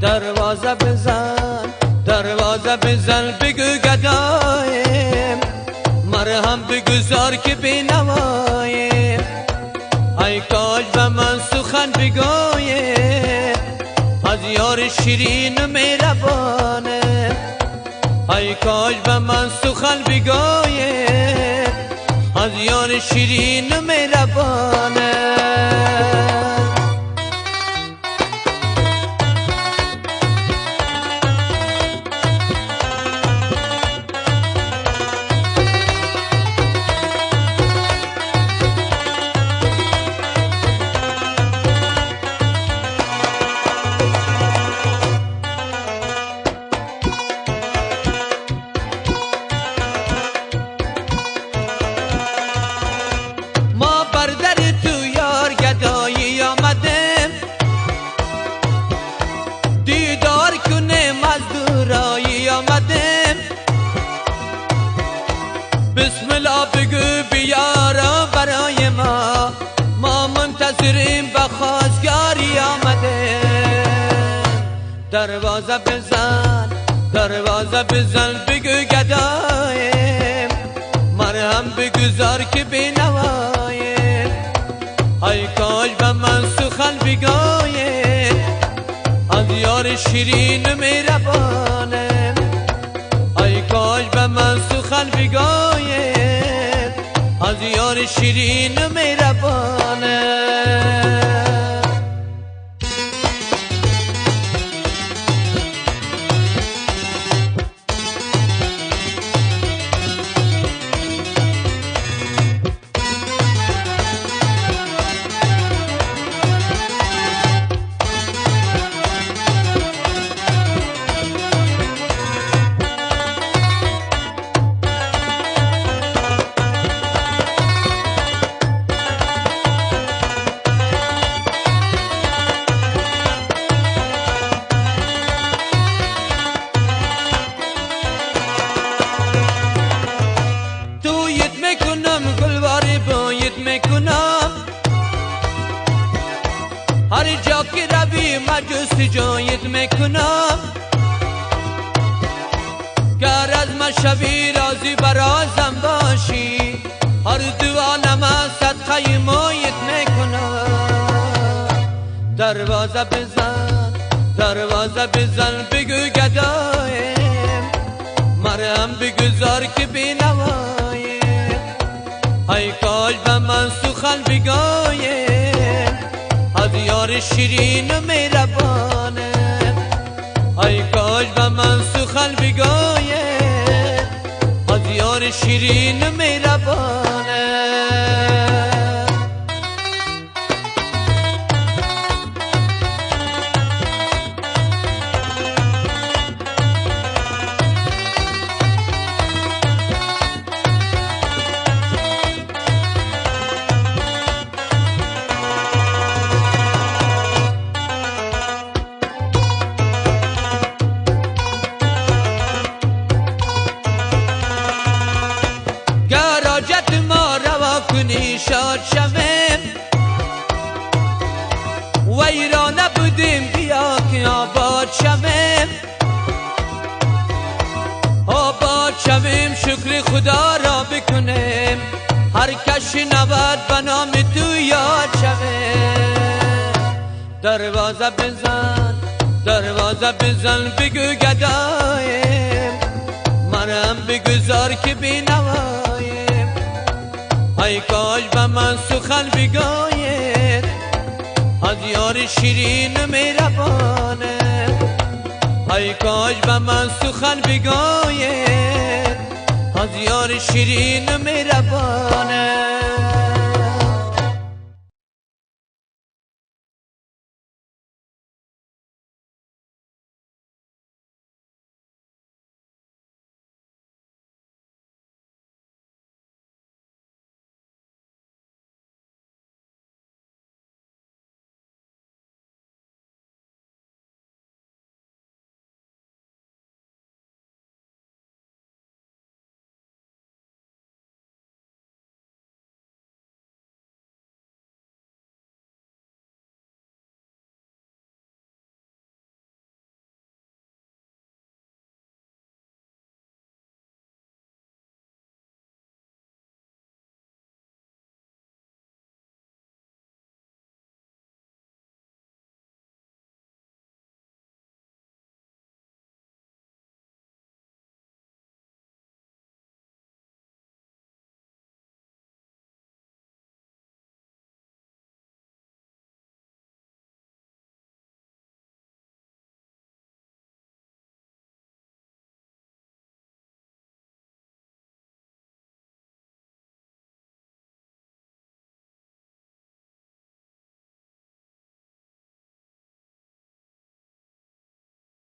دروازه بزن دروازه بزن بگو گدایم مرهم بگذار که بینوایم ای کاش به من سخن بگویم از یار شیرین و مهربانه ای کاش به من سخن بگویم از یار شیرین و مهربانه بسم الله بگو بیارا برای ما منتظریم به خواستگاری آمده دروازه بزن دروازه بزن بگو گدایم مرهم بگذار که بینوایم ای کاش به من سخن بگویم از یار شیرین و مهربانه ای کاش به من سخن بگویم از یار شیرین و مهربانه هر جا که روی مجلس جایت میکنم گر از مشوی راضی برازم باشی هر دو عالم صدقه مایت میکنم دروازه بزن دروازه بزن بگو گدایم مرهم بگذار که بینوایم ای کاش به من سخن بگویم از یار شیرین و مهربانه ای کاش به من سخن بگویم از یار شیرین و مهربانه شاد شویم ویرانه بودیم بیا که آباد شویم آباد شویم شکر خدا را بکنیم هر کشی نود به نام تو یاد شویم دروازه بزن دروازه بزن بگو گدایم مرهم بگذار که بینوایم ای کاش به من سخن بگوید از یار شیرین و مهربانه ای کاش به من سخن بگوید از یار شیرین و مهربانه